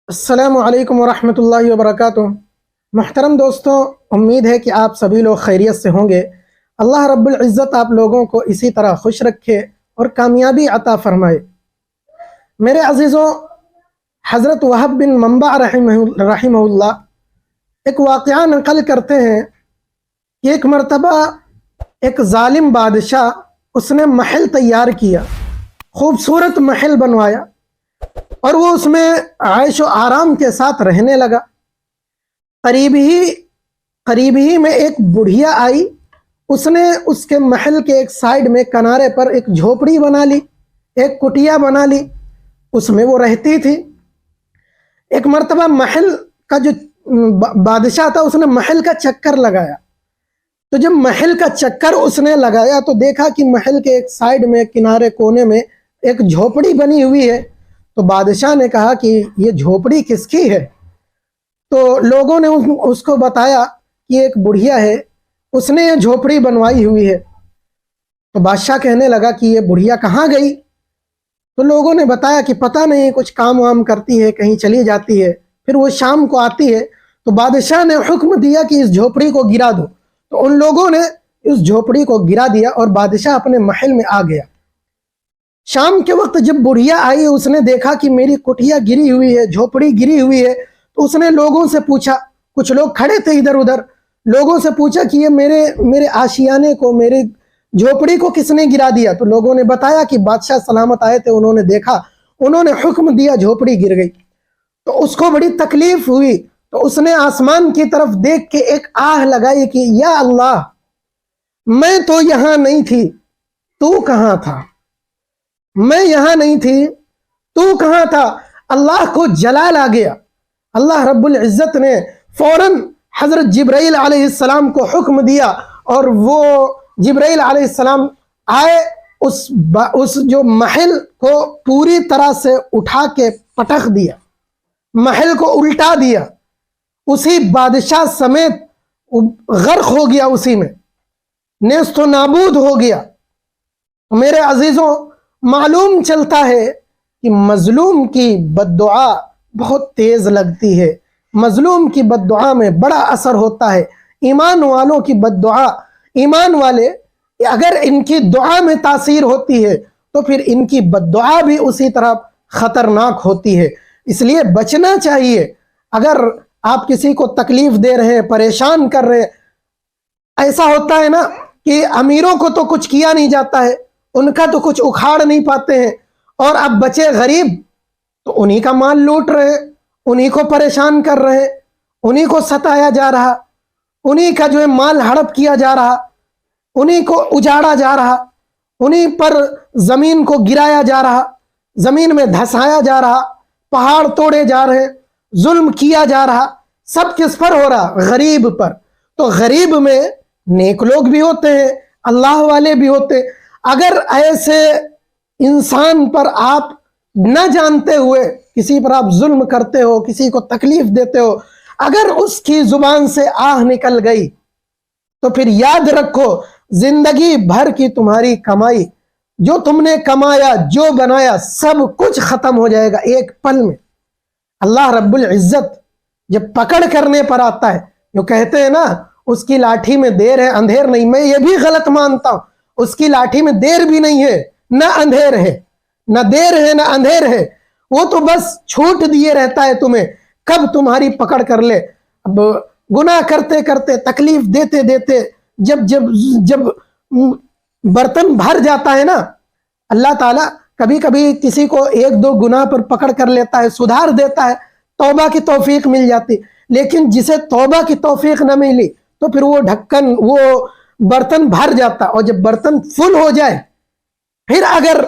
السلام علیکم ورحمۃ اللہ وبرکاتہ۔ محترم دوستوں، امید ہے کہ آپ سبھی لوگ خیریت سے ہوں گے۔ اللہ رب العزت آپ لوگوں کو اسی طرح خوش رکھے اور کامیابی عطا فرمائے۔ میرے عزیزوں، حضرت وہب بن منبع رحمہ اللہ ایک واقعہ نقل کرتے ہیں کہ ایک مرتبہ ایک ظالم بادشاہ اس نے محل تیار کیا، خوبصورت محل بنوایا اور وہ اس میں عیش و آرام کے ساتھ رہنے لگا۔ قریب ہی میں ایک بڑھیا آئی، اس نے اس کے محل کے ایک سائیڈ میں کنارے پر ایک جھوپڑی بنا لی، ایک کٹیا بنا لی، اس میں وہ رہتی تھی۔ ایک مرتبہ محل کا جو بادشاہ تھا اس نے محل کا چکر لگایا، تو جب محل کا چکر اس نے لگایا تو دیکھا کہ محل کے ایک سائیڈ میں کنارے کونے میں ایک جھوپڑی بنی ہوئی ہے۔ تو بادشاہ نے کہا کہ یہ جھوپڑی کس کی ہے؟ تو لوگوں نے اس کو بتایا کہ ایک بڑھیا ہے، اس نے یہ جھوپڑی بنوائی ہوئی ہے۔ تو بادشاہ کہنے لگا کہ یہ بڑھیا کہاں گئی؟ تو لوگوں نے بتایا کہ پتہ نہیں، کچھ کام وام کرتی ہے، کہیں چلی جاتی ہے، پھر وہ شام کو آتی ہے۔ تو بادشاہ نے حکم دیا کہ اس جھوپڑی کو گرا دو۔ تو ان لوگوں نے اس جھوپڑی کو گرا دیا اور بادشاہ اپنے محل میں آ گیا۔ شام کے وقت جب بڑھیا آئی، اس نے دیکھا کہ میری کٹیا گری ہوئی ہے، جھوپڑی گری ہوئی ہے، تو اس نے لوگوں سے پوچھا، کچھ لوگ کھڑے تھے ادھر ادھر، لوگوں سے پوچھا کہ یہ میرے آشیانے کو، میری جھوپڑی کو کس نے گرا دیا؟ تو لوگوں نے بتایا کہ بادشاہ سلامت آئے تھے، انہوں نے دیکھا، انہوں نے حکم دیا، جھوپڑی گر گئی۔ تو اس کو بڑی تکلیف ہوئی، تو اس نے آسمان کی طرف دیکھ کے ایک آہ لگائی کہ یا اللہ، میں تو یہاں نہیں تھی، تو کہاں تھا؟ میں یہاں نہیں تھی، تو کہاں تھا؟ اللہ کو جلال آ گیا۔ اللہ رب العزت نے فوراً حضرت جبرائیل علیہ السلام کو حکم دیا اور وہ جبرائیل علیہ السلام آئے، اس جو محل کو پوری طرح سے اٹھا کے پٹخ دیا، محل کو الٹا دیا، اسی بادشاہ سمیت غرق ہو گیا، اسی میں نیست و نابود ہو گیا۔ میرے عزیزوں، معلوم چلتا ہے کہ مظلوم کی بد دعا بہت تیز لگتی ہے، مظلوم کی بد دعا میں بڑا اثر ہوتا ہے۔ ایمان والوں کی بد دعا، ایمان والے اگر ان کی دعا میں تاثیر ہوتی ہے تو پھر ان کی بد دعا بھی اسی طرح خطرناک ہوتی ہے۔ اس لیے بچنا چاہیے۔ اگر آپ کسی کو تکلیف دے رہے ہیں، پریشان کر رہے ہیں، ایسا ہوتا ہے نا کہ امیروں کو تو کچھ کیا نہیں جاتا ہے، ان کا تو کچھ اکھاڑ نہیں پاتے ہیں، اور اب بچے غریب تو انہی کا مال لوٹ رہے، انہی کو پریشان کر رہے، انہی کو ستایا جا رہا، انہی کا جو ہے مال ہڑپ کیا جا رہا، انہی کو اجاڑا جا رہا، انہی پر زمین کو گرایا جا رہا، زمین میں دھسایا جا رہا، پہاڑ توڑے جا رہے، ظلم کیا جا رہا۔ سب کس پر ہو رہا؟ غریب پر۔ تو غریب میں نیک لوگ بھی ہوتے ہیں، اللہ والے بھی ہوتے ہیں۔ اگر ایسے انسان پر آپ نہ جانتے ہوئے کسی پر آپ ظلم کرتے ہو، کسی کو تکلیف دیتے ہو، اگر اس کی زبان سے آہ نکل گئی تو پھر یاد رکھو، زندگی بھر کی تمہاری کمائی، جو تم نے کمایا، جو بنایا، سب کچھ ختم ہو جائے گا ایک پل میں۔ اللہ رب العزت جب پکڑ کرنے پر آتا ہے، جو کہتے ہیں نا، اس کی لاٹھی میں دیر ہے اندھیر نہیں، میں یہ بھی غلط مانتا ہوں۔ اس کی لاٹھی میں دیر بھی نہیں ہے، نہ اندھیر ہے، نہ دیر ہے نہ اندھیر ہے، وہ تو بس چھوٹ دیے رہتا ہے تمہیں، کب تمہاری پکڑ کر لے۔ اب گناہ کرتے کرتے، تکلیف دیتے دیتے جب برتن بھر جاتا ہے نا، اللہ تعالیٰ کبھی کبھی کسی کو ایک دو گناہ پر پکڑ کر لیتا ہے، سدھار دیتا ہے، توبہ کی توفیق مل جاتی۔ لیکن جسے توبہ کی توفیق نہ ملی تو پھر وہ ڈھکن، وہ برتن بھر جاتا، اور جب برتن فل ہو جائے پھر اگر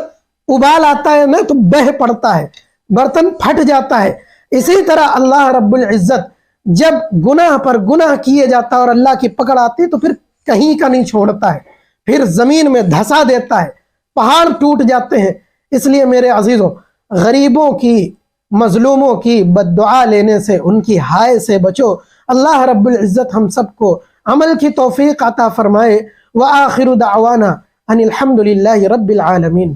ابال آتا ہے نا تو بہہ پڑتا ہے، برتن پھٹ جاتا ہے۔ اسی طرح اللہ رب العزت جب گناہ پر گناہ کیے جاتا ہے اور اللہ کی پکڑ آتی تو پھر کہیں کا نہیں چھوڑتا ہے، پھر زمین میں دھسا دیتا ہے، پہاڑ ٹوٹ جاتے ہیں۔ اس لیے میرے عزیزوں، غریبوں کی، مظلوموں کی بد دعا لینے سے، ان کی ہائے سے بچو۔ اللہ رب العزت ہم سب کو عمل کی توفیق عطا فرمائے۔ وآخر دعوانا ان الحمد للہ رب العالمین۔